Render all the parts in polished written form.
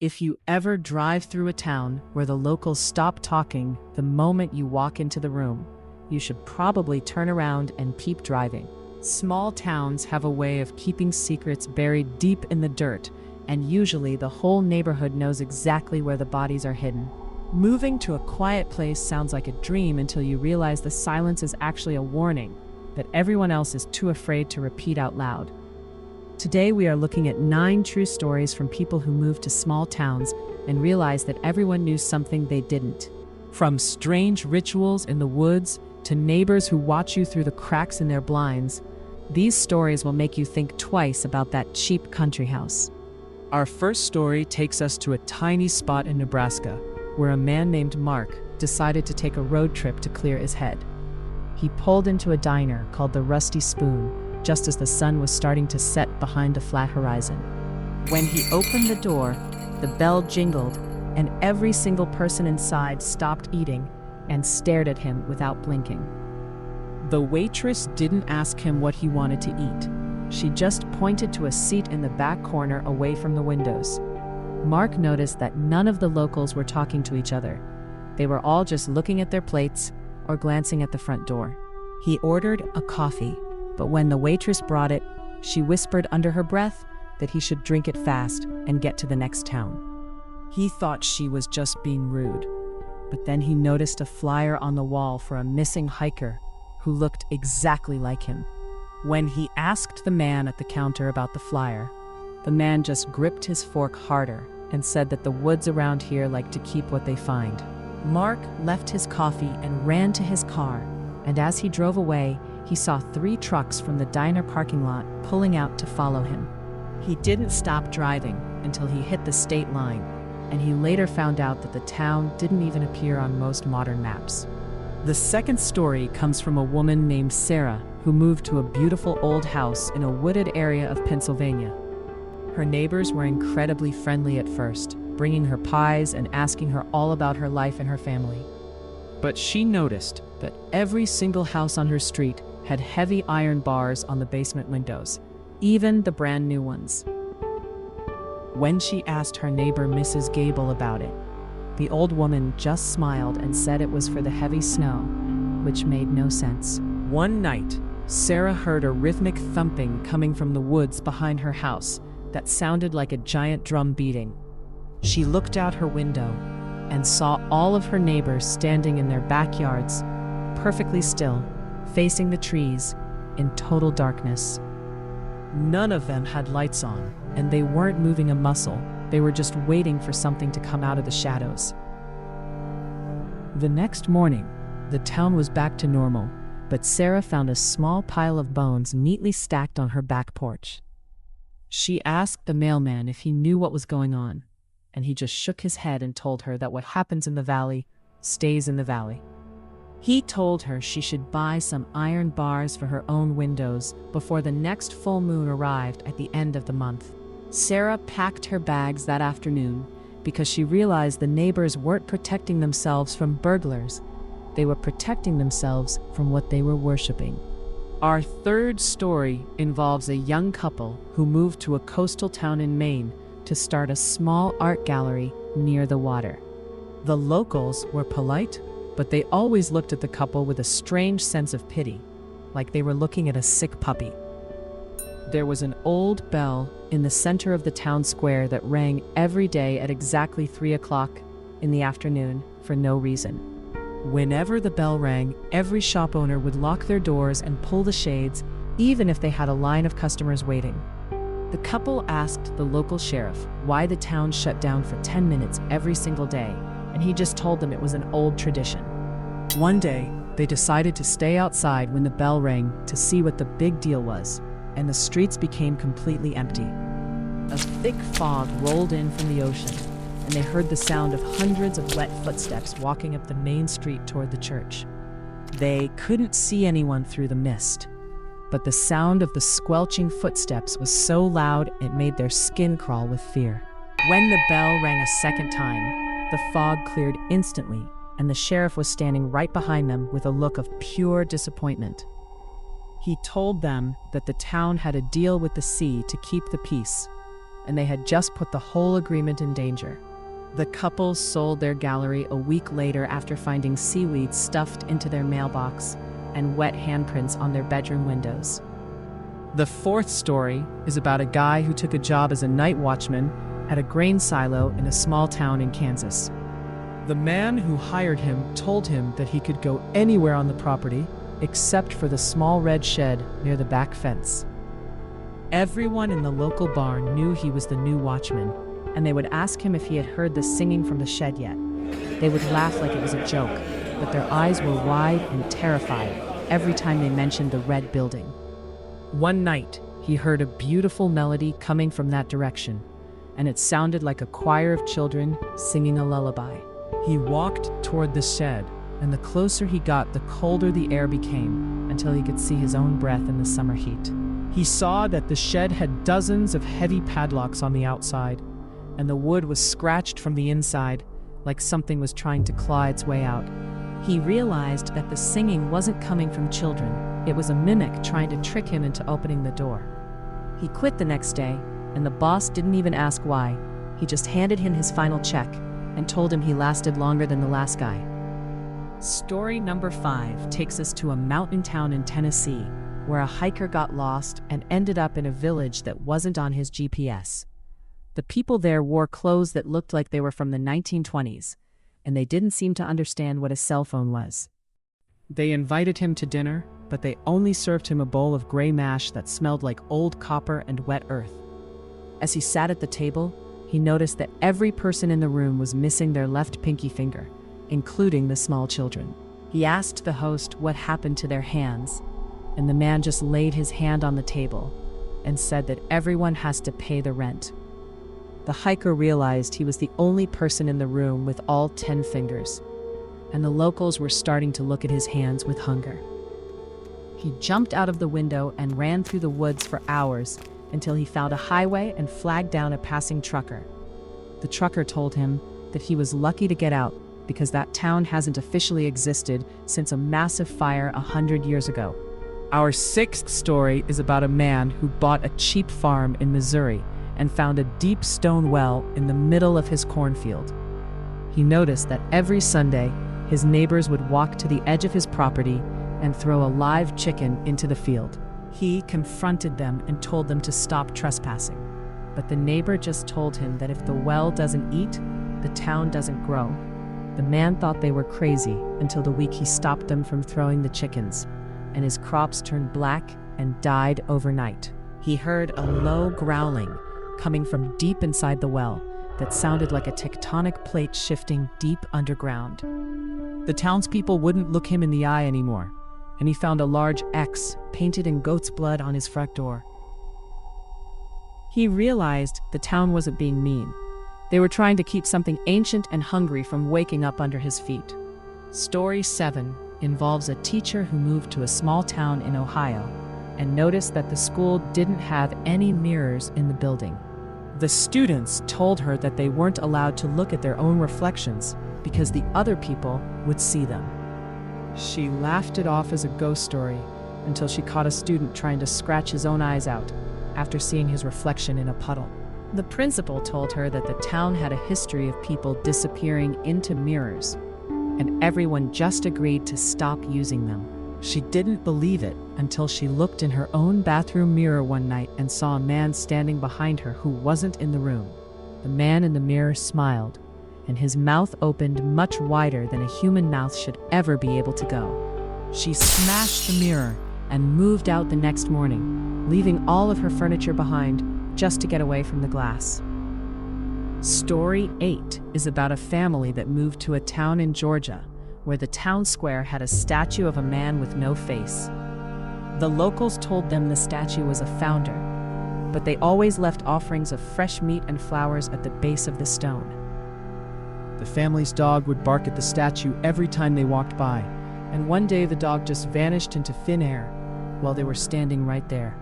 If you ever drive through a town where the locals stop talking the moment you walk into the room, you should probably turn around and keep driving. Small towns have a way of keeping secrets buried deep in the dirt, and usually the whole neighborhood knows exactly where the bodies are hidden. Moving to a quiet place sounds like a dream until you realize the silence is actually a warning that everyone else is too afraid to repeat out loud. Today we are looking at 9 true stories from people who moved to small towns and realized that everyone knew something they didn't. From strange rituals in the woods to neighbors who watch you through the cracks in their blinds, these stories will make you think twice about that cheap country house. Our first story takes us to a tiny spot in Nebraska, where a man named Mark decided to take a road trip to clear his head. He pulled into a diner called the Rusty Spoon just as the sun was starting to set behind the flat horizon. When he opened the door, the bell jingled, and every single person inside stopped eating and stared at him without blinking. The waitress didn't ask him what he wanted to eat. She just pointed to a seat in the back corner away from the windows. Mark noticed that none of the locals were talking to each other. They were all just looking at their plates or glancing at the front door. He ordered a coffee, but when the waitress brought it, she whispered under her breath that he should drink it fast and get to the next town. He thought she was just being rude, but then he noticed a flyer on the wall for a missing hiker who looked exactly like him. When he asked the man at the counter about the flyer, the man just gripped his fork harder and said that the woods around here like to keep what they find. Mark left his coffee and ran to his car, and as he drove away, he saw 3 trucks from the diner parking lot pulling out to follow him. He didn't stop driving until he hit the state line, and he later found out that the town didn't even appear on most modern maps. The second story comes from a woman named Sarah who moved to a beautiful old house in a wooded area of Pennsylvania. Her neighbors were incredibly friendly at first, bringing her pies and asking her all about her life and her family. But she noticed that every single house on her street had heavy iron bars on the basement windows, even the brand new ones. When she asked her neighbor Mrs. Gable about it, the old woman just smiled and said it was for the heavy snow, which made no sense. One night, Sarah heard a rhythmic thumping coming from the woods behind her house that sounded like a giant drum beating. She looked out her window and saw all of her neighbors standing in their backyards, perfectly still, facing the trees, in total darkness. None of them had lights on, and they weren't moving a muscle. They were just waiting for something to come out of the shadows. The next morning, the town was back to normal, but Sarah found a small pile of bones neatly stacked on her back porch. She asked the mailman if he knew what was going on, and he just shook his head and told her that what happens in the valley stays in the valley. He told her she should buy some iron bars for her own windows before the next full moon arrived at the end of the month. Sarah packed her bags that afternoon because she realized the neighbors weren't protecting themselves from burglars. They were protecting themselves from what they were worshiping. Our third story involves a young couple who moved to a coastal town in Maine to start a small art gallery near the water. The locals were polite, but they always looked at the couple with a strange sense of pity, like they were looking at a sick puppy. There was an old bell in the center of the town square that rang every day at exactly 3 o'clock in the afternoon for no reason. Whenever the bell rang, every shop owner would lock their doors and pull the shades, even if they had a line of customers waiting. The couple asked the local sheriff why the town shut down for 10 minutes every single day, and he just told them it was an old tradition. One day, they decided to stay outside when the bell rang to see what the big deal was, and the streets became completely empty. A thick fog rolled in from the ocean, and they heard the sound of hundreds of wet footsteps walking up the main street toward the church. They couldn't see anyone through the mist, but the sound of the squelching footsteps was so loud it made their skin crawl with fear. When the bell rang a second time, the fog cleared instantly, and the sheriff was standing right behind them with a look of pure disappointment. He told them that the town had a deal with the sea to keep the peace, and they had just put the whole agreement in danger. The couple sold their gallery a week later after finding seaweed stuffed into their mailbox and wet handprints on their bedroom windows. The fourth story is about a guy who took a job as a night watchman at a grain silo in a small town in Kansas. The man who hired him told him that he could go anywhere on the property except for the small red shed near the back fence. Everyone in the local barn knew he was the new watchman, and they would ask him if he had heard the singing from the shed yet. They would laugh like it was a joke, but their eyes were wide and terrified every time they mentioned the red building. One night, he heard a beautiful melody coming from that direction, and it sounded like a choir of children singing a lullaby. He walked toward the shed, and the closer he got, the colder the air became, until he could see his own breath in the summer heat. He saw that the shed had dozens of heavy padlocks on the outside, and the wood was scratched from the inside, like something was trying to claw its way out. He realized that the singing wasn't coming from children. It was a mimic trying to trick him into opening the door. He quit the next day, and the boss didn't even ask why. He just handed him his final check and told him he lasted longer than the last guy. Story number 5 takes us to a mountain town in Tennessee, where a hiker got lost and ended up in a village that wasn't on his GPS. The people there wore clothes that looked like they were from the 1920s, and they didn't seem to understand what a cell phone was. They invited him to dinner, but they only served him a bowl of gray mash that smelled like old copper and wet earth. As he sat at the table, he noticed that every person in the room was missing their left pinky finger, including the small children. He asked the host what happened to their hands, and the man just laid his hand on the table and said that everyone has to pay the rent. The hiker realized he was the only person in the room with all 10 fingers, and the locals were starting to look at his hands with hunger. He jumped out of the window and ran through the woods for hours until he found a highway and flagged down a passing trucker. The trucker told him that he was lucky to get out because that town hasn't officially existed since a massive fire 100 years ago. Our 6th story is about a man who bought a cheap farm in Missouri and found a deep stone well in the middle of his cornfield. He noticed that every Sunday, his neighbors would walk to the edge of his property and throw a live chicken into the field. He confronted them and told them to stop trespassing. But the neighbor just told him that if the well doesn't eat, the town doesn't grow. The man thought they were crazy until the week he stopped them from throwing the chickens, and his crops turned black and died overnight. He heard a low growling coming from deep inside the well that sounded like a tectonic plate shifting deep underground. The townspeople wouldn't look him in the eye anymore, and he found a large X painted in goat's blood on his front door. He realized the town wasn't being mean. They were trying to keep something ancient and hungry from waking up under his feet. Story 7 involves a teacher who moved to a small town in Ohio and noticed that the school didn't have any mirrors in the building. The students told her that they weren't allowed to look at their own reflections because the other people would see them. She laughed it off as a ghost story until she caught a student trying to scratch his own eyes out after seeing his reflection in a puddle. The principal told her that the town had a history of people disappearing into mirrors, and everyone just agreed to stop using them. She didn't believe it until she looked in her own bathroom mirror one night and saw a man standing behind her who wasn't in the room. The man in the mirror smiled, and his mouth opened much wider than a human mouth should ever be able to go. She smashed the mirror and moved out the next morning, leaving all of her furniture behind just to get away from the glass. Story 8 is about a family that moved to a town in Georgia where the town square had a statue of a man with no face. The locals told them the statue was a founder, but they always left offerings of fresh meat and flowers at the base of the stone. The family's dog would bark at the statue every time they walked by, and one day the dog just vanished into thin air while they were standing right there.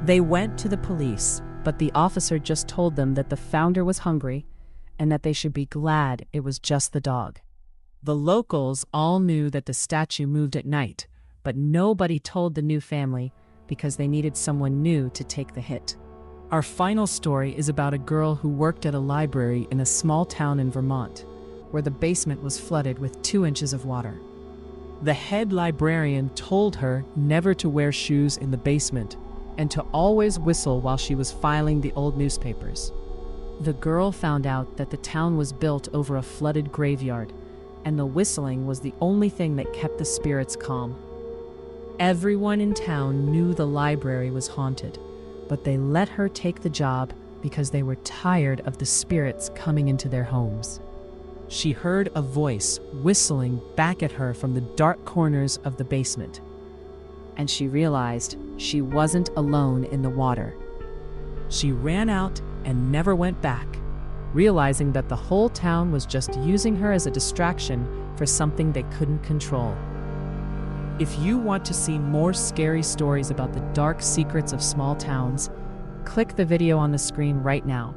They went to the police, but the officer just told them that the founder was hungry and that they should be glad it was just the dog. The locals all knew that the statue moved at night, but nobody told the new family because they needed someone new to take the hit. Our final story is about a girl who worked at a library in a small town in Vermont, where the basement was flooded with 2 inches of water. The head librarian told her never to wear shoes in the basement and to always whistle while she was filing the old newspapers. The girl found out that the town was built over a flooded graveyard, and the whistling was the only thing that kept the spirits calm. Everyone in town knew the library was haunted, but they let her take the job because they were tired of the spirits coming into their homes. She heard a voice whistling back at her from the dark corners of the basement, and she realized she wasn't alone in the water. She ran out and never went back, realizing that the whole town was just using her as a distraction for something they couldn't control. If you want to see more scary stories about the dark secrets of small towns, click the video on the screen right now.